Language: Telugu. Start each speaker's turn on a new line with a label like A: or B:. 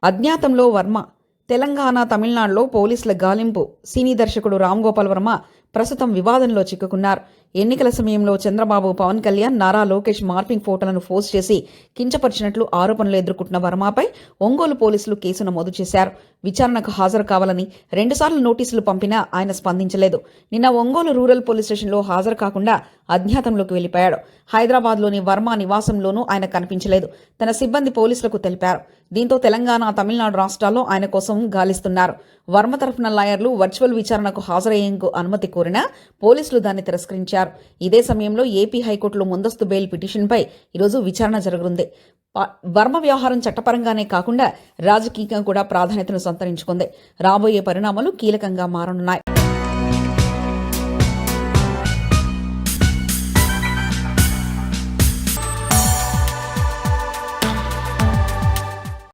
A: అజ్ఞాతంలో వర్మ. తెలంగాణ, తమిళనాడులో పోలీసుల గాలింపు. సినీ దర్శకుడు రామ్ గోపాల్ వర్మ ప్రస్తుతం వివాదంలో చిక్కుకున్నారు. ఎన్నికల సమయంలో చంద్రబాబు, పవన్ కళ్యాణ్, నారా లోకేష్ మార్పింగ్ ఫోటోలను పోస్ట్ చేసి కించపరిచినట్లు ఆరోపణలు ఎదుర్కొంటున్న వర్మపై ఒంగోలు పోలీసులు కేసు నమోదు చేశారు. విచారణకు హాజరు కావాలని 2 సార్లు నోటీసులు పంపినా ఆయన స్పందించలేదు. నిన్న ఒంగోలు రూరల్ పోలీస్ స్టేషన్లో హాజరు కాకుండా అజ్ఞాతంలోకి వెళ్లిపోయాడు. హైదరాబాద్లోని వర్మ నివాసంలోనూ ఆయన కనిపించలేదు. తన సిబ్బంది పోలీసులకు తెలిపారు. దీంతో తెలంగాణ, తమిళనాడు రాష్ట్రాల్లో ఆయన కోసం గాలిస్తున్నారు. వర్మ తరఫున లాయర్లు వర్చువల్ విచారణకు హాజరయ్యేందుకు అనుమతి కోరినా పోలీసులు దాన్ని తిరస్కరించారు. ఇదే సమయంలో ఏపీ హైకోర్టులో ముందస్తు బెయిల్ పిటిషన్పై ఈరోజు విచారణ జరగనుంది. వర్మ వ్యవహారం చట్టపరంగానే కాకుండా రాజకీయంగా కూడా ప్రాధాన్యతను సంతరించుకుంది. రాబోయే పరిణామాలు కీలకంగా మారనున్నాయి.